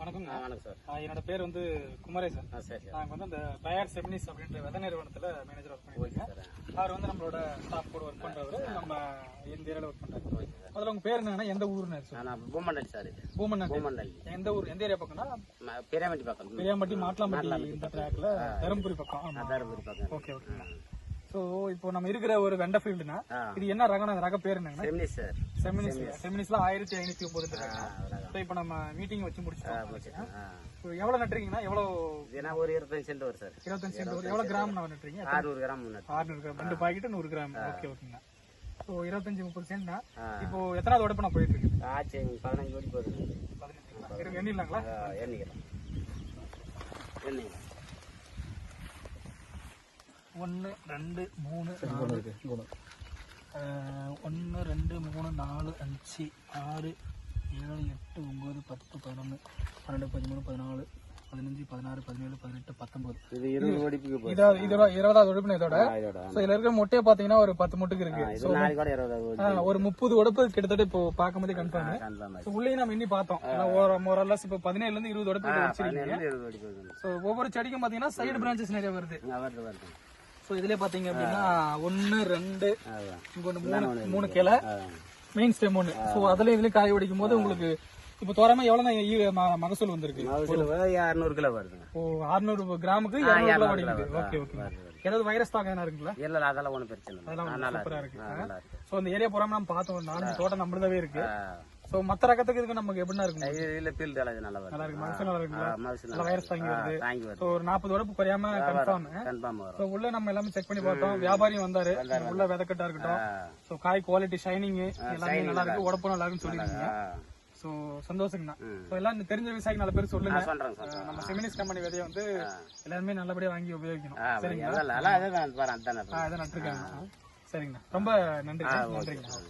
வணக்கம் சார். என்னோட பேர் வந்து குமரேசன். சரி. நாங்கள் வந்து அந்த பயர் செமினிஸ் அப்படின்ற விதை நிறுவனத்தில் மேனேஜர் ஒர்க் பண்ணிருக்கேன். அவர் வந்து நம்மளோட ஸ்டாஃப் கூட ஒர்க் பண்றவர், நம்ம இந்த ஏரியாவில் ஒர்க் பண்றாரு. முதல்ல உங்க பேர் என்னன்னா, எந்த ஊருன்னு? பூமண்டல் சார். பூமண்டல். எந்த ஊர், எந்த ஏரியா பக்கம்னா? பெரியாம்பட்டி பக்கம். பெரியாம்பட்டி மாட்லாம்பட்டி இந்த ட்ராக்ல தருமபுரி பக்கம். தருமபுரி பக்கம். Okay okay. சோ இப்போ நம்ம இருக்கிற ஒரு வெண்ட ஃபீல்டுனா இது என்ன ரகம்? அந்த ரக பேர் என்ன? செமினிஸ் சார். செமினிஸ்ல 1509 ரகம். இப்போ நம்ம மீட்டிங் வச்சு முடிச்சிட்டோம். எவ்வளவு நட்டுறீங்கன்னா எவ்வளவு? ஒரு 25 சென்ட் வரும் சார். 25 சென்ட் வரும். எவ்வளவு கிராம் நான் நட்டுறீங்க? 600 gram. 600 gram. 2 packet 100 gram. Okay ஓகேங்க. ஸோ 25-30 சென்ட்னா இப்போ எத்தனாவது உடப்பு நான் போயிட்டு இருக்கு? ஆச்சு 15 ஓடி போகுது. 15 எண்ணிடலாங்களா? எண்ணிக்கலாம். 1 2 3 4 1 2 3 4 5 6 7 8 9 10 11 12 13 14 15 16 17 18 19. இது 20 ஓடிப்புக்கு போகுது. இதோட 20வது உடப்பு இதோட. சோ இதுல இருக்கிற மொட்டையை பாத்தீங்கன்னா ஒரு 10 மொட்டுக்கு இருக்கு. இது நாளைக்கு கூட 20 ஒரு 30 உடப்பு கிட்டத்தட்ட இப்போ பாக்கும்போதே கன்ஃபார்ம். சோ உள்ளே நம்ம எண்ணி பார்த்தோம். ஓரளவு இப்போ 17ல இருந்து 20 உடப்பு வச்சிருக்கீங்க. சோ ஒவ்வொரு செடிக்கும் பாத்தீங்கன்னா சைடு பிரான்ச்சஸ் நிறைய வருது. சோ இதுல பாத்தீங்க அப்படின்னா 1 2 இங்க 3 கிளை, மெயின் ஸ்டெம் 1. சோ அதுல இதுல காய் உடைக்கும் போது உங்களுக்கு இப்ப தோராயமா எவ்வளவு மகசூல் வந்திருக்கு? 600 கிலோ வருதுங்க. ஓ 600 கிராமுக்கு 200 கிலோ வடிக்குது. Okay okay. ஏதாவது வைரஸ் தாக்கம் என்ன இருக்குங்களா? இல்ல அதெல்லாம் ஒண்ணும் பிரச்சனை இல்ல. அதெல்லாம் சூப்பரா இருக்கு. சோ இந்த ஏரியா பூரா நம்ம பார்த்தோம். 4 தோட்டம் நம்மளதாவே இருக்கு. சோ மத்த ரகத்துக்கு இதுக்கு நமக்கு எப்படின்னா இருக்கு? இல்ல ஃபீல்ட் நல்லா வருது. நல்லா இருக்கு. மகசூல் நல்லா இருக்கு. நல்லா வைரஸ் தாங்கி வருது. சோ ஒரு 40 உடப்பு குறையாம கன்ஃபார்ம் வரும். சோ உள்ள நம்ம எல்லாமே செக் பண்ணி பார்த்தோம். வியாபாரியும் வந்தாரு. உள்ள விதக்கட்டா இருக்கட்டும். சோ காய் குவாலிட்டி, ஷைனிங் எல்லாமே நல்லா இருக்கு. உடப்பு நல்லா இருக்குன்னு சொல்லிருக்கீங்க. சோ சந்தோஷங்கண்ணா. சோ எல்லாம் தெரிஞ்ச விவசாயிக்கு நல்ல பேர் சொல்லுங்க. நம்ம செமினிஸ் கம்பெனி விதையை வந்து எல்லாருமே நல்லபடியா வாங்கி உபயோகிக்கணும். சரிங்களா? அதான் நட்டுருக்காங்க. சரிங்கண்ணா, ரொம்ப நன்றி. நன்றிங்கண்ணா.